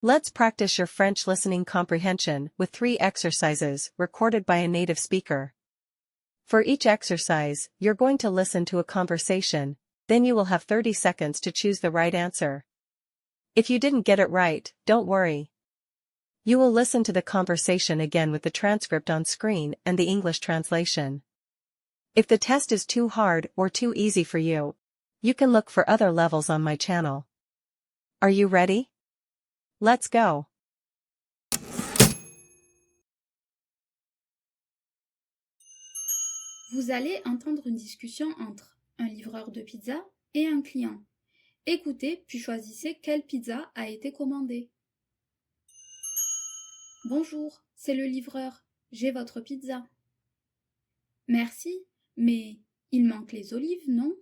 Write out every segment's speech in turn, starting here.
Let's practice your French listening comprehension with 3 exercises recorded by a native speaker. For each exercise, you're going to listen to a conversation, then you will have 30 seconds to choose the right answer. If you didn't get it right, don't worry. You will listen to the conversation again with the transcript on screen and the English translation. If the test is too hard or too easy for you, you can look for other levels on my channel. Are you ready? Let's go. Vous allez entendre une discussion entre un livreur de pizza et un client. Écoutez puis choisissez quelle pizza a été commandée. Bonjour, c'est le livreur. J'ai votre pizza. Merci, mais il manque les olives, non?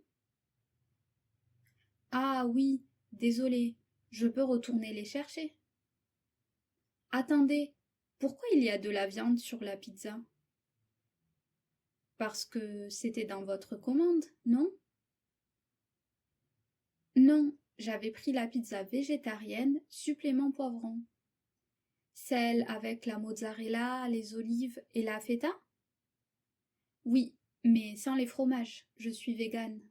Ah oui, désolé, je peux retourner les chercher. Attendez, pourquoi il y a de la viande sur la pizza? Parce que c'était dans votre commande, non? Non, j'avais pris la pizza végétarienne, supplément poivron. Celle avec la mozzarella, les olives et la feta? Oui, mais sans les fromages, je suis végane.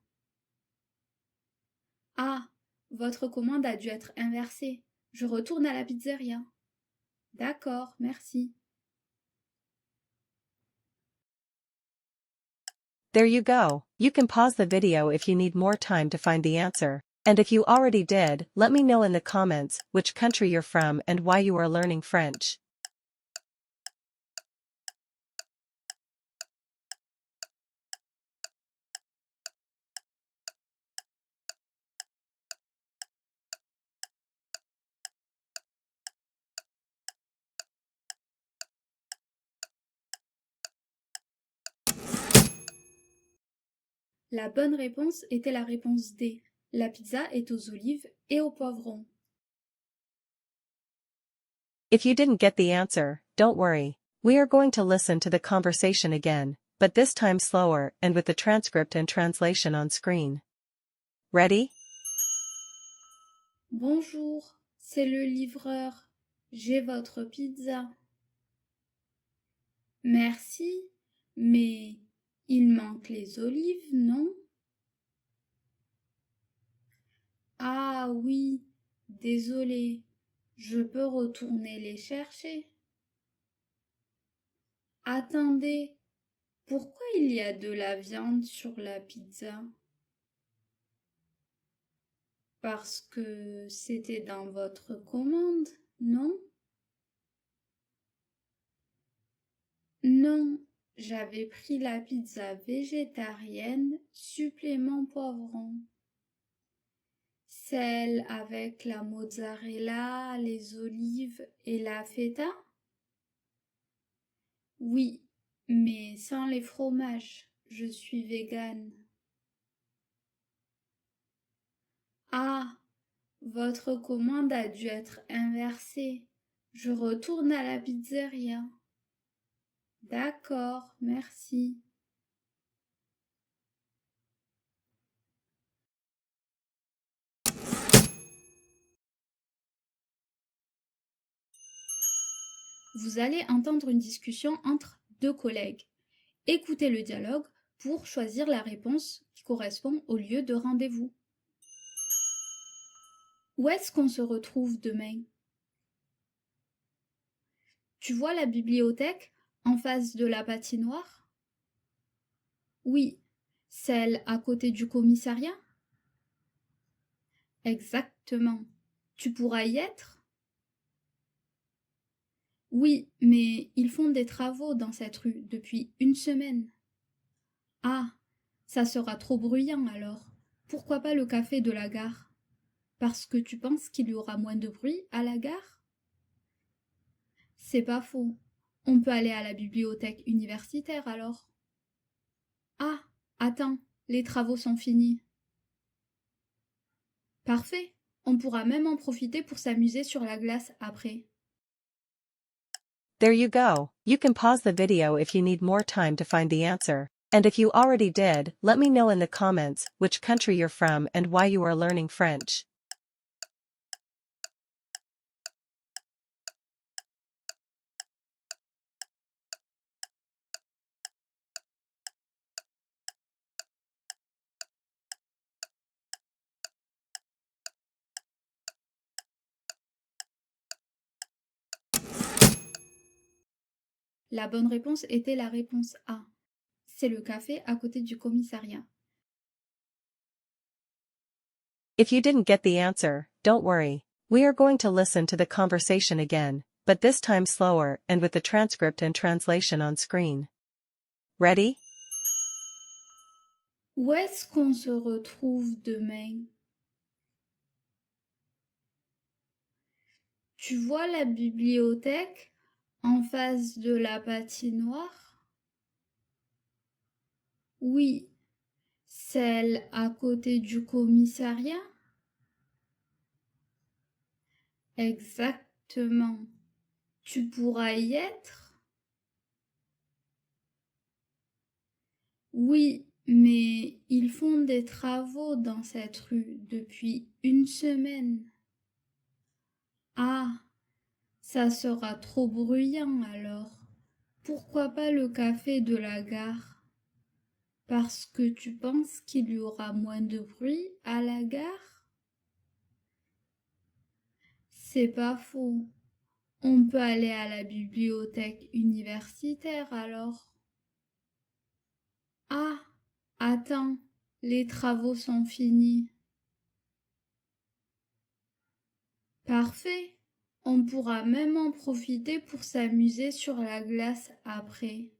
Ah, votre commande a dû être inversée. Je retourne à la pizzeria. D'accord, merci. There you go. You can pause the video if you need more time to find the answer. And if you already did, let me know in the comments which country you're from and why you are learning French. La bonne réponse était la réponse D. La pizza est aux olives et aux poivrons. If you didn't get the answer, don't worry. We are going to listen to the conversation again, but this time slower and with the transcript and translation on screen. Ready? Bonjour, c'est le livreur. J'ai votre pizza. Merci, mais il manque les olives, non? Ah oui, désolé, je peux retourner les chercher. Attendez, pourquoi il y a de la viande sur la pizza? Parce que c'était dans votre commande, non? Non, j'avais pris la pizza végétarienne, supplément poivron. Celle avec la mozzarella, les olives et la feta? Oui, mais sans les fromages, je suis végane. Ah, votre commande a dû être inversée. Je retourne à la pizzeria. D'accord, merci. Vous allez entendre une discussion entre 2 collègues. Écoutez le dialogue pour choisir la réponse qui correspond au lieu de rendez-vous. Où est-ce qu'on se retrouve demain? Tu vois la bibliothèque en face de la patinoire? Oui, celle à côté du commissariat? Exactement. Tu pourras y être? Oui, mais ils font des travaux dans cette rue depuis une semaine. Ah, ça sera trop bruyant alors. Pourquoi pas le café de la gare? Parce que tu penses qu'il y aura moins de bruit à la gare? C'est pas faux. On peut aller à la bibliothèque universitaire alors. Ah, attends, les travaux sont finis. Parfait, on pourra même en profiter pour s'amuser sur la glace après. There you go. You can pause the video if you need more time to find the answer. And if you already did, let me know in the comments which country you're from and why you are learning French. La bonne réponse était la réponse A. C'est le café à côté du commissariat. If you didn't get the answer, don't worry. We are going to listen to the conversation again, but this time slower and with the transcript and translation on screen. Ready? Où est-ce qu'on se retrouve demain? Tu vois la bibliothèque en face de la patinoire? Oui. Celle à côté du commissariat? Exactement. Tu pourras y être? Oui, mais ils font des travaux dans cette rue depuis une semaine. Ah, ça sera trop bruyant alors. Pourquoi pas le café de la gare? Parce que tu penses qu'il y aura moins de bruit à la gare? C'est pas faux. On peut aller à la bibliothèque universitaire alors. Ah, attends, les travaux sont finis. Parfait. On pourra même en profiter pour s'amuser sur la glace après.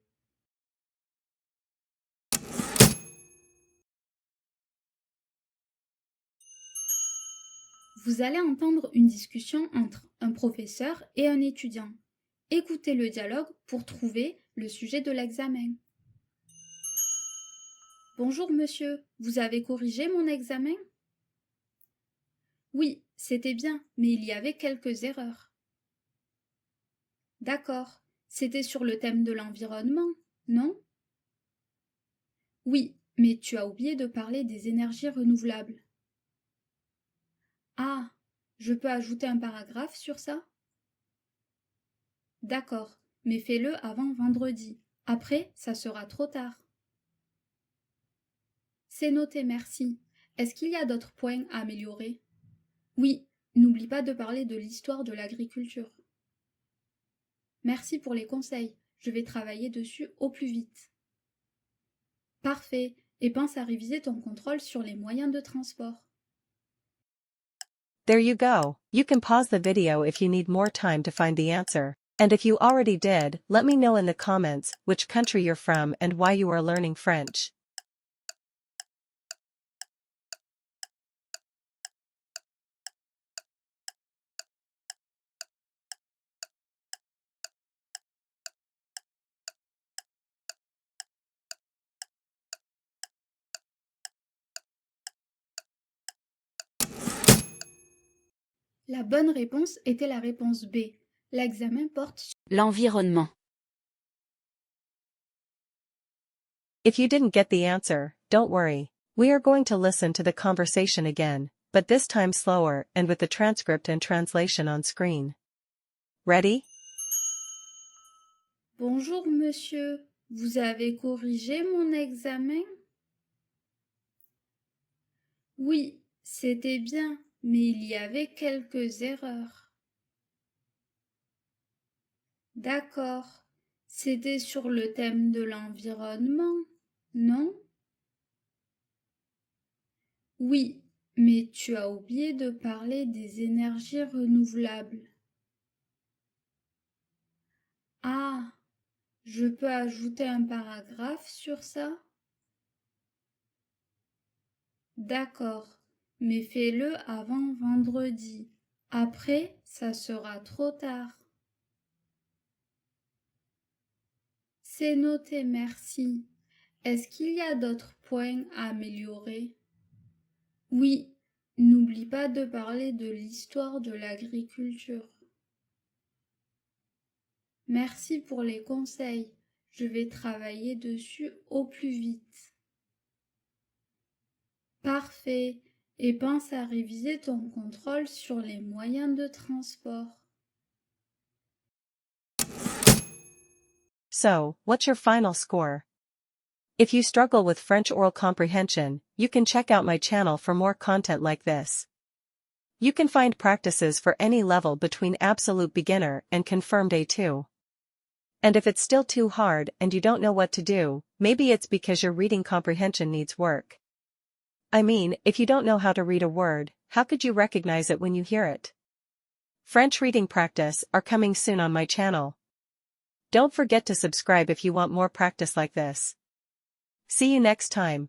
Vous allez entendre une discussion entre un professeur et un étudiant. Écoutez le dialogue pour trouver le sujet de l'examen. Bonjour monsieur, vous avez corrigé mon examen? Oui, c'était bien, mais il y avait quelques erreurs. D'accord, c'était sur le thème de l'environnement, non? Oui, mais tu as oublié de parler des énergies renouvelables. Ah, je peux ajouter un paragraphe sur ça? D'accord, mais fais-le avant vendredi. Après, ça sera trop tard. C'est noté, merci. Est-ce qu'il y a d'autres points à améliorer? Oui, n'oublie pas de parler de l'histoire de l'agriculture. Merci pour les conseils. Je vais travailler dessus au plus vite. Parfait. Et pense à réviser ton contrôle sur les moyens de transport. There you go. You can pause the video if you need more time to find the answer. And if you already did, let me know in the comments which country you're from and why you are learning French. La bonne réponse était la réponse B. L'examen porte sur l'environnement. If you didn't get the answer, don't worry. We are going to listen to the conversation again, but this time slower and with the transcript and translation on screen. Ready? Bonjour monsieur, vous avez corrigé mon examen? Oui, c'était bien, mais il y avait quelques erreurs. D'accord, c'était sur le thème de l'environnement, non? Oui, mais tu as oublié de parler des énergies renouvelables. Ah, je peux ajouter un paragraphe sur ça? D'accord, mais fais-le avant vendredi. Après, ça sera trop tard. C'est noté, merci. Est-ce qu'il y a d'autres points à améliorer? Oui, n'oublie pas de parler de l'histoire de l'agriculture. Merci pour les conseils. Je vais travailler dessus au plus vite. Parfait. Et pense à réviser ton contrôle sur les moyens de transport. So, what's your final score? If you struggle with French oral comprehension, you can check out my channel for more content like this. You can find practices for any level between absolute beginner and confirmed A2. And if it's still too hard and you don't know what to do, maybe it's because your reading comprehension needs work. I mean, if you don't know how to read a word, how could you recognize it when you hear it? French reading practice are coming soon on my channel. Don't forget to subscribe if you want more practice like this. See you next time.